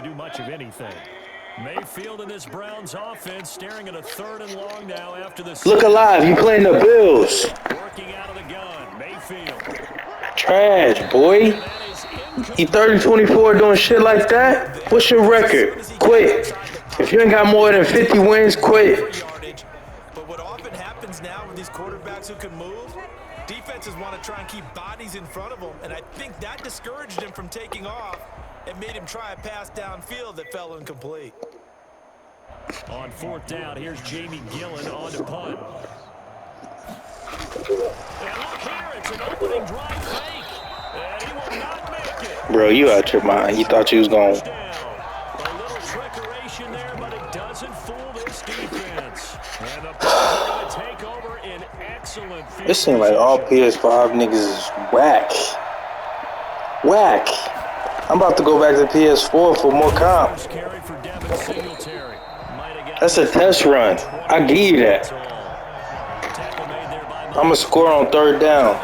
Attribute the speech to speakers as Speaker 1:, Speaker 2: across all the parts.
Speaker 1: to do much of anything. Mayfield in this Browns offense staring at a 3rd and long now after the
Speaker 2: Look alive, you playing the Bills.
Speaker 1: working out of the gun. Mayfield.
Speaker 2: Trash, boy. You 30-24 doing shit like that? What's your record? Quit. If you ain't got more than 50 wins, quit.
Speaker 3: But what often happens now with these quarterbacks who can move, defenses want to try and keep bodies in front of them, and I think that discouraged him from taking off and made him try a pass downfield that fell incomplete.
Speaker 1: On 4th down, here's Jamie Gillen on to punt. And look here, it's an opening drive fake. And he will not make it.
Speaker 2: Bro, you out your mind. You thought you was going.
Speaker 1: A little trickeration there, but it doesn't fool this defense. And the Bills are going to take over in excellent field.
Speaker 2: It seems like all PS5 niggas is whack. Whack. I'm about to go back to PS4 for more comp. That's a test run. I give you that. I'm going to score on 3rd down.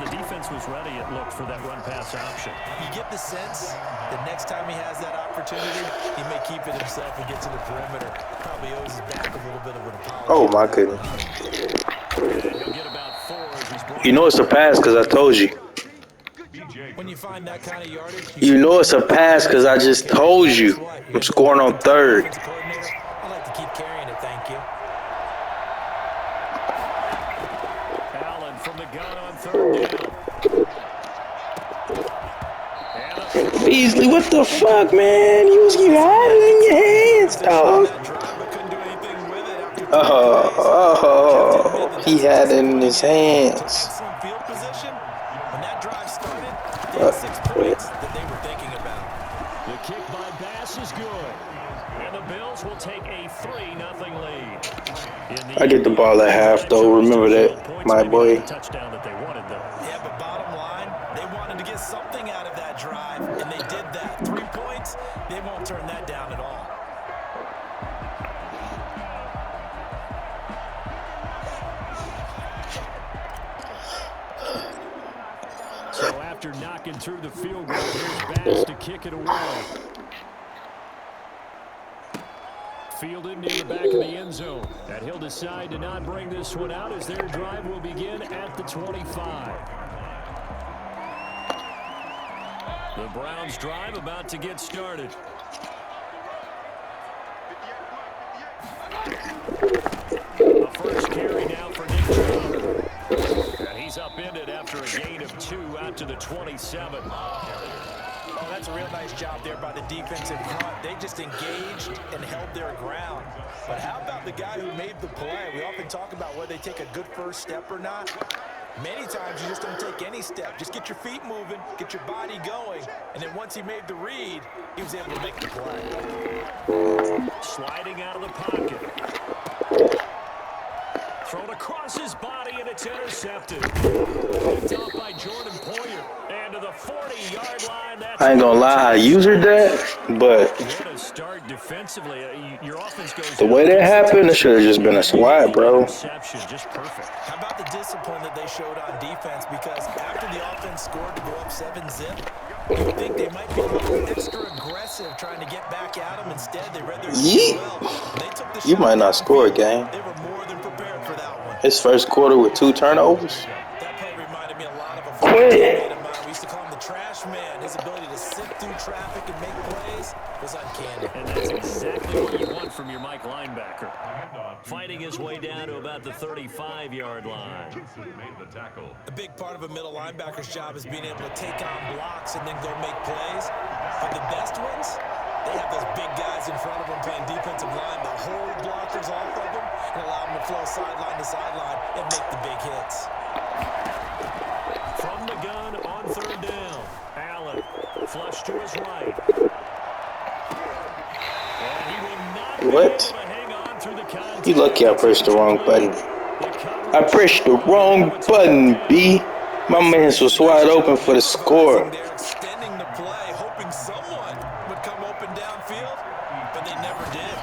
Speaker 1: The defense was ready, it looked, for that run-pass option.
Speaker 3: You get the sense that next time he has that opportunity, he may keep it himself and get to the perimeter. Probably owes his back a little bit of an apology.
Speaker 2: Oh, my goodness. You know it's a pass because I told you.
Speaker 3: When you find that kind of yardage,
Speaker 2: you know it's a pass because I just told you. I'm scoring on 3rd.
Speaker 3: I like to keep carrying it, thank you.
Speaker 1: Allen from the gun on 3rd down.
Speaker 2: Beasley, what the fuck, man? You had it in your hands, dog. Oh, he had it in his hands.
Speaker 1: The kick by Bass is good. And the Bills will take a 3-0 lead.
Speaker 2: I get the ball at half, though. Remember that, my boy.
Speaker 1: Touchdown that they wanted, though.
Speaker 3: Yeah, but bottom line, they wanted to get something out of that drive, and they did that. 3 points, they won't turn that down at all.
Speaker 1: So after knocking through the field goal, here's Bass to kick it away. Fielded near the back of the end zone. And he'll decide to not bring this one out as their drive will begin at the 25. The Browns' drive about to get started. A first carry now for Nick Chubb. And he's upended after a gain of 2 out to the 27.
Speaker 3: Oh, that's a real nice job there by the defense in front. They just engaged and held their ground. But how about the guy who made the play? We often talk about whether they take a good first step or not. Many times you just don't take any step. Just get your feet moving, get your body going, and then once he made the read, he was able to make the play.
Speaker 1: Sliding out of the pocket. Thrown across his body, and it's intercepted. Picked off by Jordan Poyer. And to the 40-yard line.
Speaker 2: I ain't gonna lie, I used that, but
Speaker 1: what a start defensively. Your offense goes
Speaker 2: the way that happened, it should have just been a swat, bro.
Speaker 1: Just perfect.
Speaker 3: How about the discipline that they showed on defense? Because after the offense scored to go up 7-zip, you would think they might be a little extra aggressive trying to get back at them. Instead, they read their well. They took the
Speaker 2: You might not score a game.
Speaker 3: They were more than prepared for that one.
Speaker 2: His first quarter with 2 turnovers.
Speaker 3: That play reminded me a lot of a
Speaker 2: Quit.
Speaker 3: we used to call him the trash man. His ability to sift through traffic and make plays was uncanny.
Speaker 1: And that's exactly what you want from your Mike linebacker. Fighting his way down to about the 35-yard line.
Speaker 3: A big part of a middle linebacker's job is being able to take on blocks and then go make plays. But the best ones, they have those big guys in front of them playing defensive line that hold blockers off of them and allow them to flow sideline to sideline and make the big hits.
Speaker 1: From the gun on 3rd down. Allen flush to his right. And he will not be able to hang on through the contact.
Speaker 2: You lucky I pressed the wrong button. I pressed the wrong button, B. My man's was wide open for the score.
Speaker 3: They're extending the play, hoping someone would come open downfield, but they never did.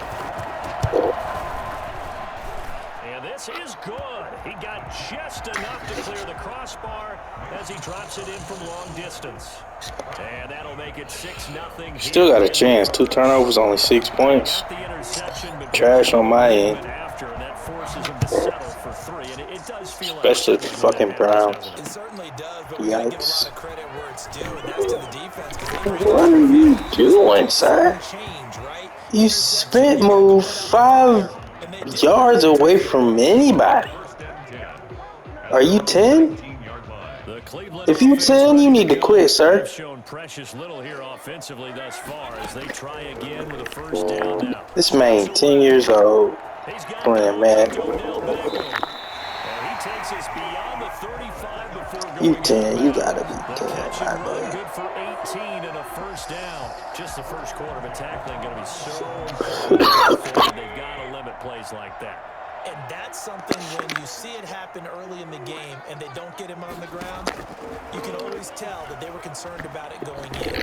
Speaker 1: And This is good. He got just enough to clear the crossbar as he drops it in from long distance. And that'll make it 6-0.
Speaker 2: Still got a chance. 2 turnovers, only 6 points. Trash on my end.
Speaker 1: That forces him to settle for 3. And it does feel
Speaker 2: especially the fucking Browns.
Speaker 3: It certainly does, but we gotta give a lot of credit where it's due, and that's to the defense.
Speaker 2: What are you doing, sir? You spit move 5 yards away from anybody. Are you 10? If you 10, you need to quit, sir.
Speaker 1: Shown precious little here offensively thus far as they try again with a first down now.
Speaker 2: This man 10 years old playing Madden. You 10, you gotta be 10, my man.
Speaker 1: Good for 18 and a first down. Just the first quarter, but tackling going to be so important. They've got to limit plays like that.
Speaker 3: And that's something when you see it happen early in the game and they don't get him on the ground, you can always tell that they were concerned about it going in.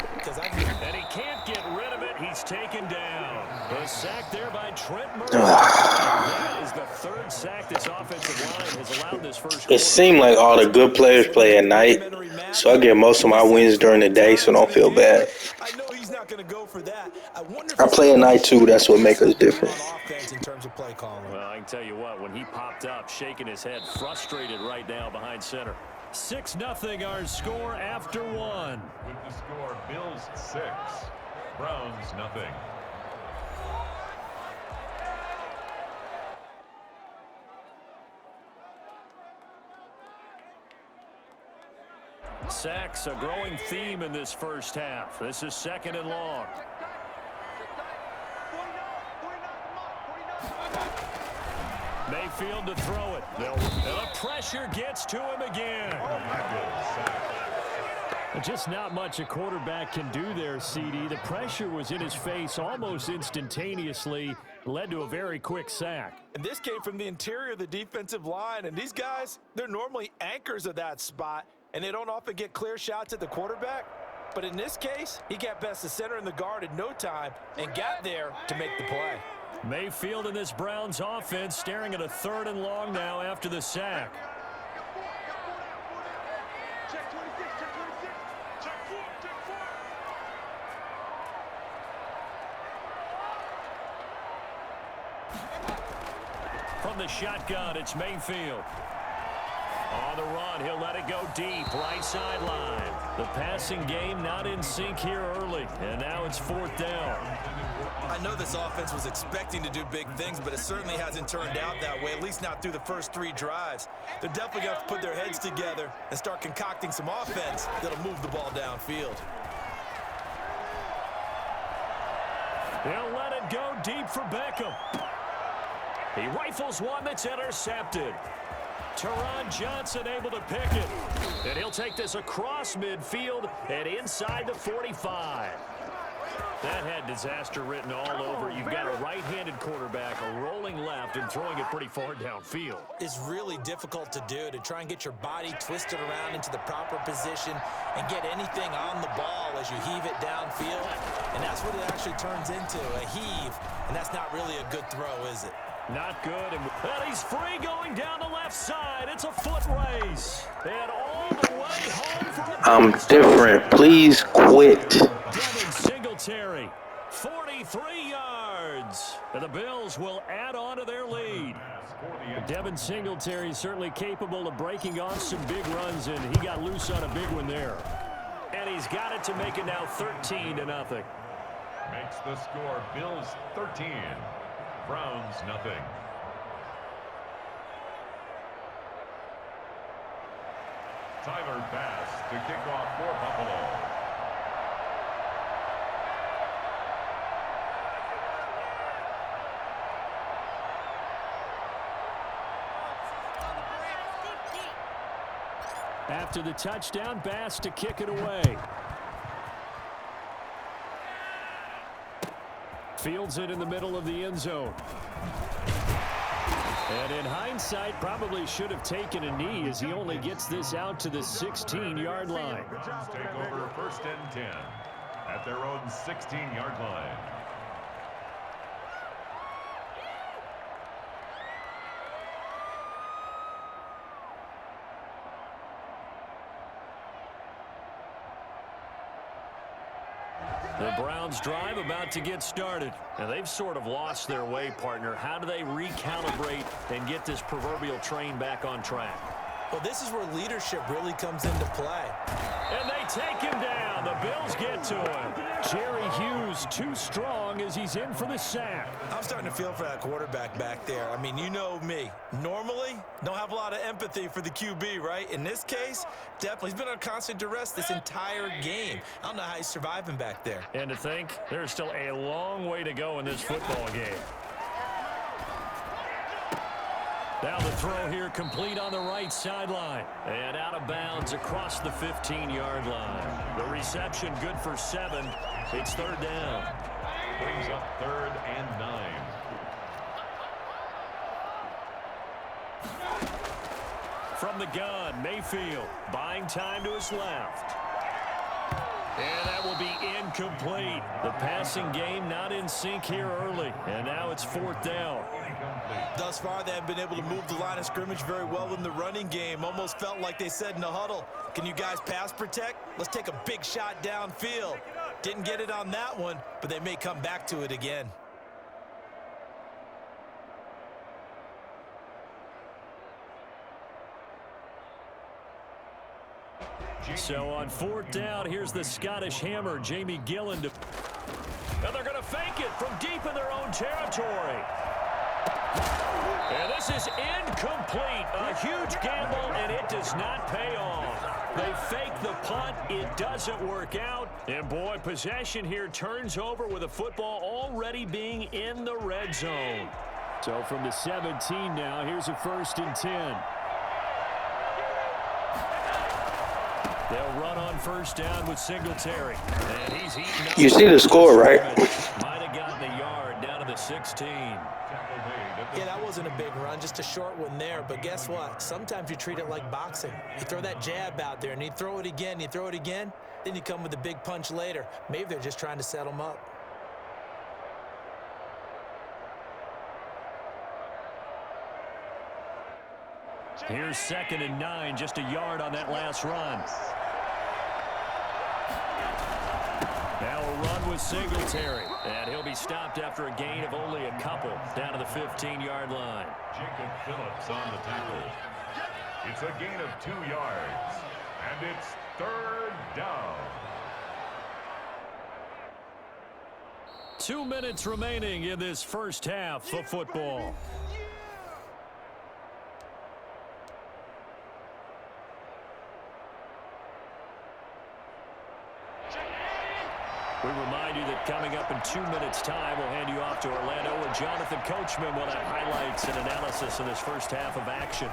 Speaker 1: And he can't get rid of it. He's taken down. A sack there by Trent Murray. That is the 3rd sack this offensive line has allowed this first quarter.
Speaker 2: It seemed like all the good players play at night, so I get most of my wins during the day, so don't feel bad.
Speaker 3: I know he's not going to go for that.
Speaker 2: I play at night too. That's what makes us different.
Speaker 3: In terms of play calling.
Speaker 1: Well, I can tell you what, when he popped up, shaking his head, frustrated right now behind center. 6-0 our score after 1.
Speaker 4: With the score, Bills 6, Browns 0.
Speaker 1: Sacks, a growing theme in this first half. This is 2nd and long. Mayfield to throw it. The pressure gets to him again. Just not much a quarterback can do there, CD. The pressure was in his face almost instantaneously, led to a very quick sack.
Speaker 3: And this came from the interior of the defensive line, and these guys, they're normally anchors of that spot, and they don't often get clear shots at the quarterback. But in this case, he got past the center and the guard in no time and got there to make the play.
Speaker 1: Mayfield in this Browns offense staring at a 3rd and long now after the sack. From the shotgun, it's Mayfield. On the run, he'll let it go deep, right sideline. The passing game not in sync here early, and now it's 4th down.
Speaker 3: I know this offense was expecting to do big things, but it certainly hasn't turned out that way, at least not through the first 3 drives. They're definitely going to have to put their heads together and start concocting some offense that'll move the ball downfield.
Speaker 1: He'll let it go deep for Beckham. He rifles one that's intercepted. Teron Johnson able to pick it. And he'll take this across midfield and inside the 45. That had disaster written all over. You've got a right-handed quarterback, a rolling left, and throwing it pretty far downfield.
Speaker 3: It's really difficult to do, to try and get your body twisted around into the proper position and get anything on the ball as you heave it downfield. And that's what it actually turns into, a heave. And that's not really a good throw, is it?
Speaker 1: Not good. And he's free going down the left side. It's a foot race. And all the way home for a
Speaker 2: I'm different. Please quit.
Speaker 1: Devin Singletary, 43 yards. And the Bills will add on to their lead. Devin Singletary certainly capable of breaking off some big runs, and he got loose on a big one there. And he's got it to make it now 13-0.
Speaker 4: Makes the score Bills 13, Browns 0. Tyler Bass to kick off for Buffalo.
Speaker 1: After the touchdown, Bass to kick it away. Fields it in the middle of the end zone. And in hindsight, probably should have taken a knee as he only gets this out to the 16-yard line.
Speaker 4: Take over 1st and 10 at their own 16-yard line.
Speaker 1: The Browns drive about to get started. And they've sort of lost their way, partner. How do they recalibrate and get this proverbial train back on track?
Speaker 3: Well, this is where leadership really comes into play.
Speaker 1: And they take him down. The Bills get to him. Jerry Hughes too strong as he's in for the sack.
Speaker 3: I'm starting to feel for that quarterback back there. I mean, you know me. Normally, don't have a lot of empathy for the QB, right? In this case, definitely. He's been under constant duress this entire game. I don't know how he's surviving back there.
Speaker 1: And to think, there's still a long way to go in this football game. Now the throw here complete on the right sideline. And out of bounds across the 15-yard line. The reception good for 7. It's third down.
Speaker 4: Brings up 3rd and 9.
Speaker 1: From the gun, Mayfield buying time to his left. And that will be incomplete. The passing game not in sync here early. And now it's 4th down.
Speaker 3: Thus far, they have been able to move the line of scrimmage very well in the running game. Almost felt like they said in the huddle, can you guys pass protect? Let's take a big shot downfield. Didn't get it on that one, but they may come back to it again.
Speaker 1: So on 4th down, here's the Scottish hammer, Jamie Gillen. And they're going to fake it from deep in their own territory. And this is incomplete. A huge gamble, and it does not pay off. They fake the punt. It doesn't work out. And, boy, possession here turns over with a football already being in the red zone. So from the 17 now, here's a 1st and 10. They'll run on 1st down with Singletary. And he's eating up.
Speaker 2: You see the score, right?
Speaker 1: Might have gotten a yard down to the 16.
Speaker 3: Yeah, that wasn't a big run, just a short one there. But guess what? Sometimes you treat it like boxing. You throw that jab out there, and you throw it again, then you come with a big punch later. Maybe they're just trying to set them up.
Speaker 1: Here's 2nd and 9, just a yard on that last run. Now a run with Singletary, and he'll be stopped after a gain of only a couple down to the 15-yard line.
Speaker 4: Jacob Phillips on the tackle. It's a gain of 2 yards, and it's 3rd down.
Speaker 1: 2 minutes remaining in this first half of football. We remind you that coming up in 2 minutes' time, we'll hand you off to Orlando, where Jonathan Coachman will have highlights and analysis in this first half of action.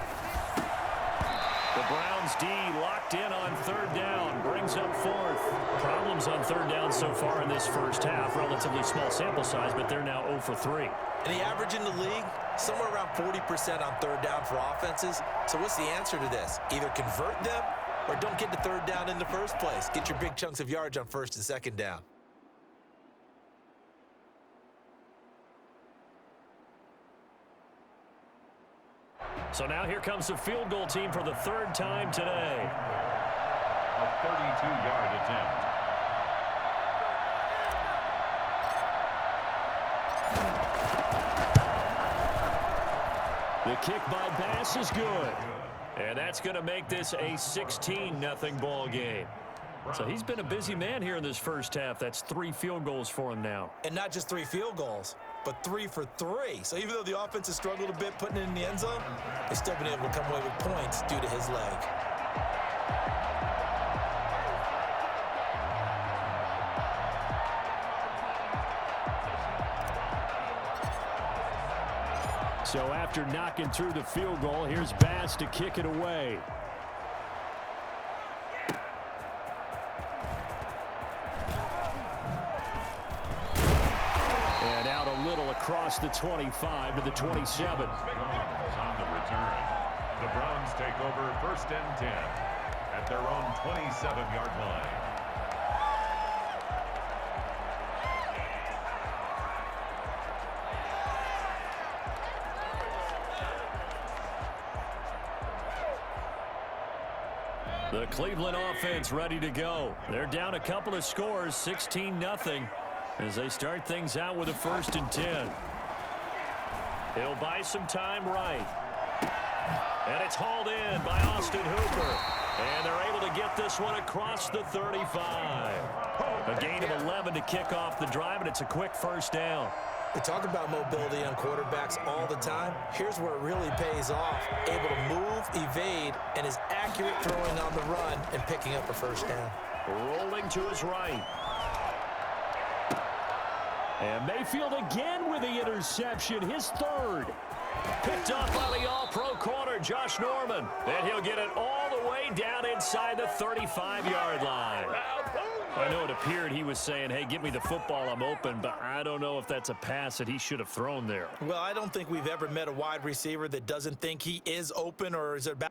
Speaker 1: The Browns D locked in on 3rd down, brings up 4th. Problems on 3rd down so far in this first half. Relatively small sample size, but they're now 0 for 3.
Speaker 3: And the average in the league, somewhere around 40% on 3rd down for offenses. So what's the answer to this? Either convert them or don't get to 3rd down in the first place. Get your big chunks of yards on 1st and 2nd down.
Speaker 1: So now here comes the field goal team for the 3rd time today.
Speaker 4: A 32-yard attempt.
Speaker 1: The kick by Bass is good. And that's going to make this a 16-0 ball game. So he's been a busy man here in this first half. That's 3 field goals for him now.
Speaker 3: And not just 3 field goals, but 3 for 3. So even though the offense has struggled a bit putting it in the end zone, they've still been able to come away with points due to his leg.
Speaker 1: So after knocking through the field goal, here's Bass to kick it away. And out a little across the 25 to the 27.
Speaker 4: On the return. The Browns take over 1st and 10 at their own 27-yard line.
Speaker 1: The Cleveland offense ready to go. They're down a couple of scores, 16-0, as they start things out with a 1st and 10. He'll buy some time right. And it's hauled in by Austin Hooper. And they're able to get this one across the 35. A gain of 11 to kick off the drive, and it's a quick 1st down.
Speaker 3: We talk about mobility on quarterbacks all the time. Here's where it really pays off. Able to move, evade, and is accurate throwing on the run and picking up a 1st down.
Speaker 1: Rolling to his right. And Mayfield again with the interception, his 3rd. Picked up by the all-pro corner, Josh Norman. And he'll get it all the way down inside the 35-yard line. I know it appeared he was saying, hey, give me the football, I'm open, but I don't know if that's a pass that he should have thrown there.
Speaker 3: Well, I don't think we've ever met a wide receiver that doesn't think he is open or is about.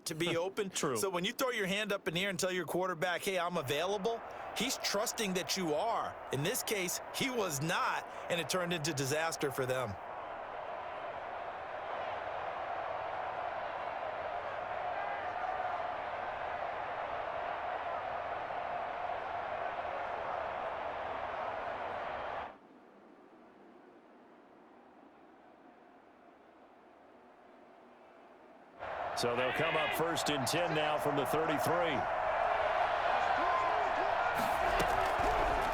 Speaker 3: To be open.
Speaker 1: True.
Speaker 3: So when you throw your hand up in the air and tell your quarterback, hey, I'm available, he's trusting that you are. In this case, he was not, and it turned into disaster for them.
Speaker 1: So they'll come up 1st and 10 now from the 33.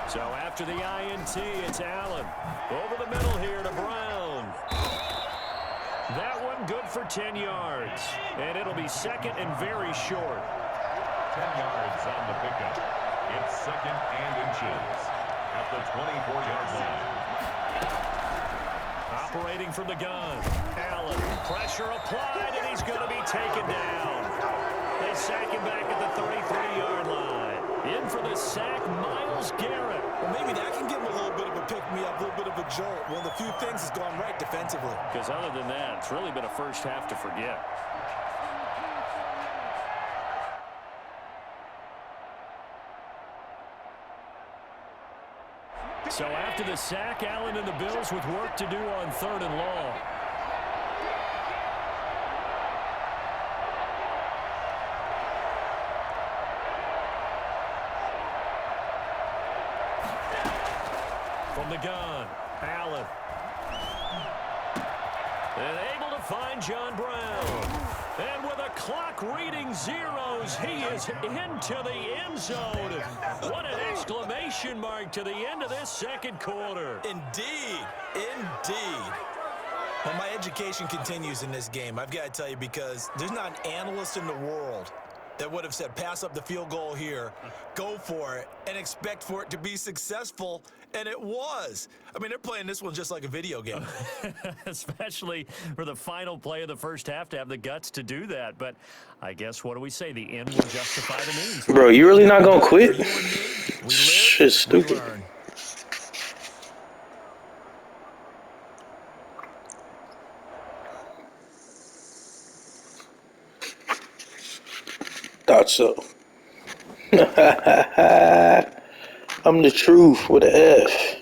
Speaker 1: So after the INT, it's Allen. Over the middle here to Brown. That one good for 10 yards. And it'll be 2nd and very short.
Speaker 4: 10 yards on the pickup. It's 2nd and inches at the 24-yard line.
Speaker 1: Operating from the gun. Allen, pressure applied, and he's going to be taken down. They sack him back at the 33-yard line. In for the sack, Myles Garrett.
Speaker 3: Well, maybe that can give him a little bit of a pick-me-up, a little bit of a jolt. One of the few things has gone right defensively.
Speaker 1: Because other than that, it's really been a first half to forget. So after the sack, Allen and the Bills with work to do on 3rd and long. From the gun, Allen. And able to find John Brown. And with a clock reading zeros, he is into the end zone. What an exclamation mark to the end of this 2nd quarter.
Speaker 3: Indeed. Indeed. Well, my education continues in this game. I've got to tell you, because there's not an analyst in the world that would have said pass up the field goal here, go for it, and expect for it to be successful, and it was. I mean, they're playing this one just like a video game.
Speaker 1: Especially for the final play of the first half to have the guts to do that. But I guess, what do we say? The end will justify the means.
Speaker 2: Bro, you really not going to quit?
Speaker 3: We
Speaker 2: Shit's stupid.
Speaker 3: learn.
Speaker 2: Thought so. I'm the truth with an F.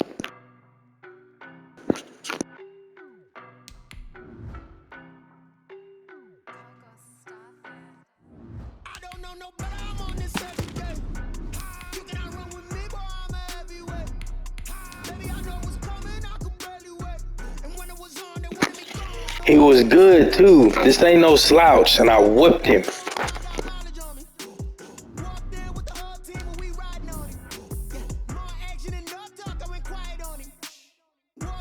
Speaker 2: He was good too. This ain't no slouch, and I whipped him.